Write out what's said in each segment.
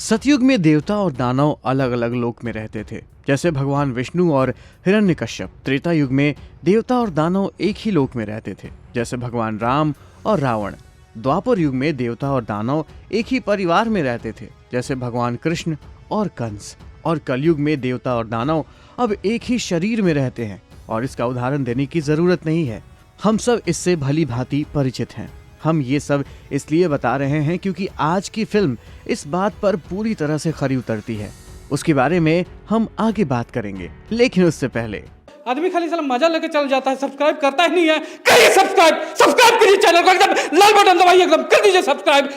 सतयुग में देवता और दानव अलग अलग लोक में रहते थे, जैसे भगवान विष्णु और हिरण्यकश्यप। त्रेता युग में देवता और दानव एक ही लोक में रहते थे, जैसे भगवान राम और रावण। द्वापर युग में देवता और दानव एक ही परिवार में रहते थे, जैसे भगवान कृष्ण और कंस। और कलयुग में देवता और दानव अब एक ही शरीर में रहते हैं, और इसका उदाहरण देने की जरूरत नहीं है, हम सब इससे भली भांति परिचित हैं। हम ये सब इसलिए बता रहे हैं क्योंकि आज की फिल्म इस बात पर पूरी तरह से खरी उतरती है। उसके बारे में हम आगे बात करेंगे, लेकिन उससे पहले आदमी खाली साला मजा लेके चल जाता है, सब्सक्राइब करता ही नहीं है। करिए सब्सक्राइब करिए चैनल को, एकदम लाल बटन दबाइए, एकदम कर दीजिए subscribe.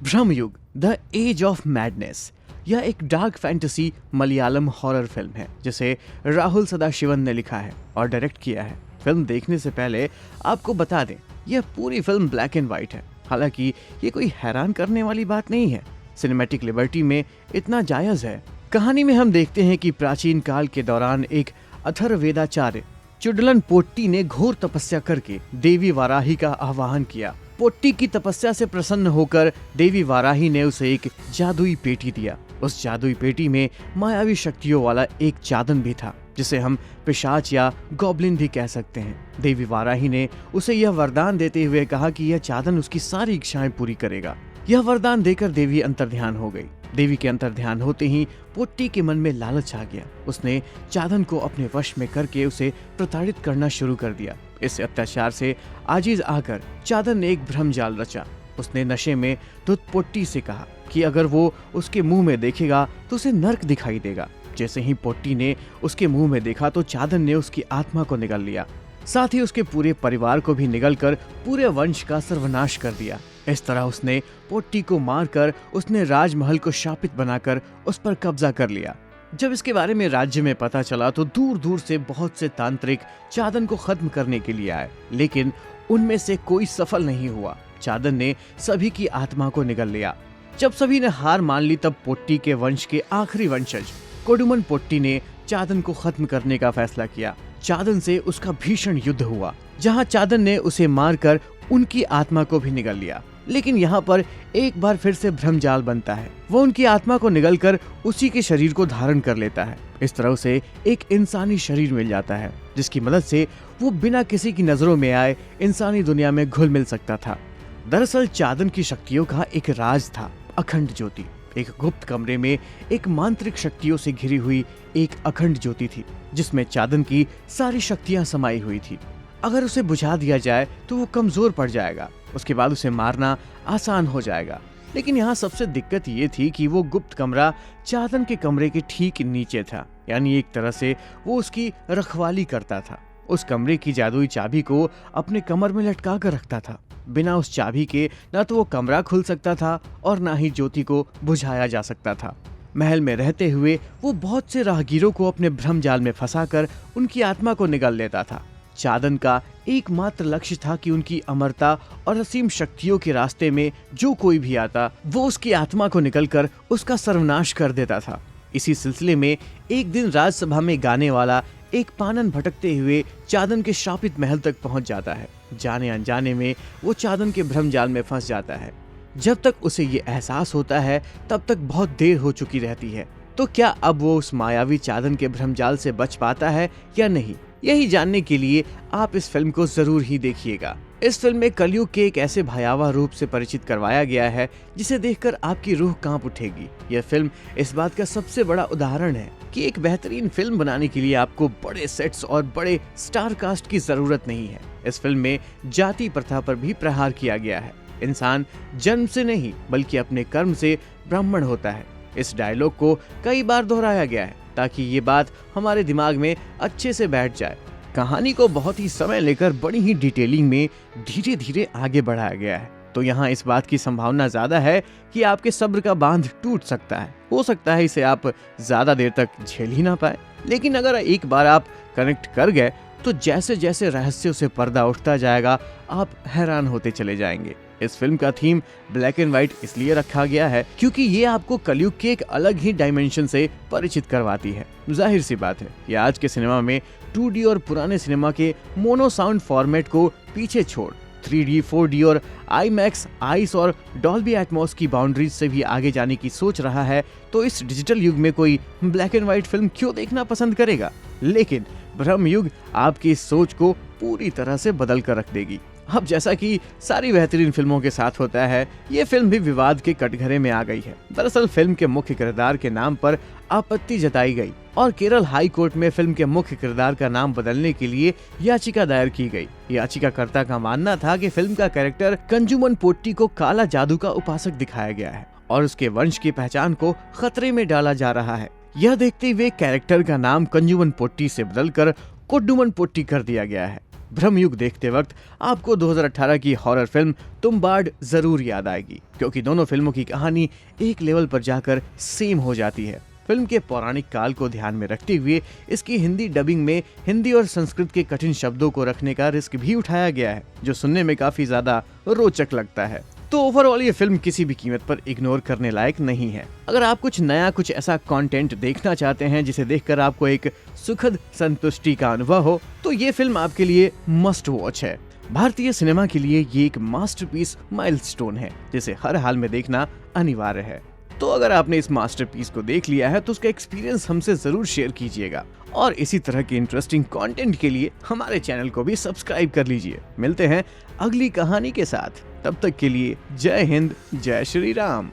Brahmayug the age of madness. यह एक dark fantasy Malayalam horror film है, जिसे राहुल सदाशिवन ने लिखा है और डायरेक्ट किया है। फिल्म देखने से पहले आपको बता दें, यह पूरी फिल्म ब्लैक एंड व्हाइट है। हालांकि ये कोई हैरान करने वाली बात नहीं है, सिनेमैटिक लिबर्टी में इतना जायज है। कहानी में हम देखते हैं कि प्राचीन काल के दौरान एक अथर्ववेदाचार्य चुडलन पोट्टी ने घोर तपस्या करके देवी वाराही का आह्वान किया। पोट्टी की तपस्या से प्रसन्न होकर देवी वाराही ने उसे एक जादुई पेटी दिया। उस जादुई पेटी में मायावी शक्तियों वाला एक चादन भी था, जिसे हम पिशाच या गॉब्लिन भी कह सकते हैं। देवी वाराही ने उसे यह वरदान देते हुए कहा कि यह चादन उसकी सारी इच्छाएं पूरी करेगा। यह वरदान देकर देवी अंतर्ध्यान हो गई। देवी के अंतर्ध्यान होते ही पोट्टी के मन में लालच आ गया। उसने चादन को अपने वश में करके उसे प्रताड़ित करना शुरू कर दिया। इस अत्याचार से आजीज आकर चादन ने एक भ्रमजाल रचा। उसने नशे में धुत पोट्टी से कहा कि अगर वो उसके मुंह में देखेगा तो उसे नर्क दिखाई देगा। जैसे ही पोट्टी ने उसके मुंह में देखा तो चादन ने उसकी आत्मा को निगल लिया, साथ ही उसके पूरे परिवार को भी निगलकर पूरे वंश का सर्वनाश कर दिया। इस तरह उसने पोट्टी को मारकर उसने राजमहल को शापित बनाकर उस पर कब्जा कर लिया। जब इसके बारे में राज्य में पता चला तो दूर दूर से बहुत से तांत्रिक चादन को खत्म करने के लिए आए, लेकिन उनमें से कोई सफल नहीं हुआ। चादन ने सभी की आत्मा को निगल लिया। जब सभी ने हार मान ली तब पोट्टी के वंश के आखिरी वंशज कोडुमन पोट्टी ने चादन को खत्म करने का फैसला किया। चादन से उसका भीषण युद्ध हुआ, जहां चादन ने उसे मारकर उनकी आत्मा को भी निगल लिया। लेकिन यहाँ पर एक बार फिर से भ्रमजाल बनता है। वो उनकी आत्मा को निगलकर उसी के शरीर को धारण कर लेता है। इस तरह उसे एक इंसानी शरीर मिल जाता है, जिसकी मदद से वो बिना किसी की नजरों में आए इंसानी दुनिया में घुल मिल सकता था। दरअसल चादन की शक्तियों का एक राज था, अखंड ज्योति। एक गुप्त कमरे में एक मांत्रिक शक्तियों से घिरी हुई एक अखंड ज्योति थी, जिसमें चादन की सारी शक्तियां समाई हुई थी। अगर उसे बुझा दिया जाए तो वो कमजोर पड़ जाएगा, उसके बाद उसे मारना आसान हो जाएगा। लेकिन यहाँ सबसे दिक्कत ये थी कि वो गुप्त कमरा चादन के कमरे के ठीक नीचे था, यानी एक तरह से वो उसकी रखवाली करता था। उस कमरे की जादुई चाबी को अपने कमर में लटका कर रखता था। बिना उस चाबी के न तो वो कमरा खुल सकता था और न ही ज्योति को बुझाया जा सकता था। महल में रहते हुए वो बहुत से राहगीरों को अपने भ्रमजाल में फंसाकर उनकी आत्मा को निगल लेता था। चादन का एकमात्र लक्ष्य था कि उनकी अमरता और असीम शक्तियों के रास्ते में जो कोई भी आता वो उसकी आत्मा को निकलकर उसका सर्वनाश कर देता था। इसी सिलसिले में एक दिन राजसभा में गाने वाला एक पानन भटकते हुए चादन के शापित महल तक पहुंच जाता है। जाने अनजाने में वो चादन के भ्रमजाल में फंस जाता है। जब तक उसे ये एहसास होता है तब तक बहुत देर हो चुकी रहती है। तो क्या अब वो उस मायावी चादन के भ्रमजाल से बच पाता है या नहीं, यही जानने के लिए आप इस फिल्म को जरूर ही देखिएगा। इस फिल्म में कलयुग के एक ऐसे भयावह रूप से परिचित करवाया गया है जिसे देखकर आपकी रूह कांप उठेगी। यह फिल्म इस बात का सबसे बड़ा उदाहरण है कि एक बेहतरीन फिल्म बनाने के लिए आपको बड़े सेट्स और बड़े स्टार कास्ट की जरूरत नहीं है। इस फिल्म में जाति प्रथा पर भी प्रहार किया गया है। इंसान जन्म से नहीं बल्कि अपने कर्म से ब्राह्मण होता है। इस डायलॉग को कई बार दोहराया गया है ताकि ये बात हमारे दिमाग में अच्छे से बैठ जाए। कहानी को बहुत ही समय लेकर बड़ी ही डिटेलिंग में धीरे धीरे आगे बढ़ाया गया है, तो यहाँ इस बात की संभावना ज्यादा है कि आपके सब्र का बांध टूट सकता है। हो सकता है इसे आप ज्यादा देर तक झेल ही ना पाए। लेकिन अगर एक बार आप कनेक्ट कर गए तो जैसे जैसे रहस्यों से पर्दा उठता जाएगा आप हैरान होते चले जाएंगे। इस फिल्म का थीम ब्लैक एंड व्हाइट इसलिए रखा गया है क्योंकि ये आपको कलयुग के एक अलग ही डायमेंशन से परिचित करवाती है। जाहिर सी बात है कि आज के सिनेमा में 2D और पुराने सिनेमा के मोनो साउंड फॉर्मेट को पीछे छोड़ 3D, 4D और IMAX, आइस और डॉल्बी एटमॉस की बाउंड्रीज से भी आगे जाने की सोच रहा है, तो इस डिजिटल युग में कोई ब्लैक एंड व्हाइट फिल्म क्यों देखना पसंद करेगा। लेकिन ब्रह्म युग आपकी इस सोच को पूरी तरह से बदल कर रख देगी। अब जैसा कि सारी बेहतरीन फिल्मों के साथ होता है, ये फिल्म भी विवाद के कटघरे में आ गई है। दरअसल फिल्म के मुख्य किरदार के नाम पर आपत्ति जताई गई और केरल हाई कोर्ट में फिल्म के मुख्य किरदार का नाम बदलने के लिए याचिका दायर की गई। याचिकाकर्ता का मानना था कि फिल्म का कैरेक्टर कंजुमन पोट्टी को काला जादू का उपासक दिखाया गया है और उसके वंश की पहचान को खतरे में डाला जा रहा है। यह देखते हुए कैरेक्टर का नाम कंजुमन पोट्टी से बदलकर कोड्डुमन पोट्टी कर दिया गया है। ब्रह्मयुग देखते वक्त आपको 2018 की हॉरर फिल्म तुम्बाड जरूर याद आएगी, क्योंकि दोनों फिल्मों की कहानी एक लेवल पर जाकर सेम हो जाती है। फिल्म के पौराणिक काल को ध्यान में रखते हुए इसकी हिंदी डबिंग में हिंदी और संस्कृत के कठिन शब्दों को रखने का रिस्क भी उठाया गया है, जो सुनने में काफी ज्यादा रोचक लगता है। तो ओवरऑल ये फिल्म किसी भी कीमत पर इग्नोर करने लायक नहीं है। अगर आप कुछ नया, कुछ ऐसा कंटेंट देखना चाहते हैं जिसे देखकर आपको एक सुखद संतुष्टि का अनुभव हो, तो ये फिल्म आपके लिए मस्ट वॉच है। भारतीय सिनेमा के लिए ये एक मास्टरपीस माइलस्टोन है, जिसे हर हाल में देखना अनिवार्य है। तो अगर आपने इस मास्टरपीस को देख लिया है तो उसका एक्सपीरियंस हमसे जरूर शेयर कीजिएगा और इसी तरह के इंटरेस्टिंग कंटेंट के लिए हमारे चैनल को भी सब्सक्राइब कर लीजिए। मिलते हैं अगली कहानी के साथ, तब तक के लिए जय हिंद, जय श्री राम।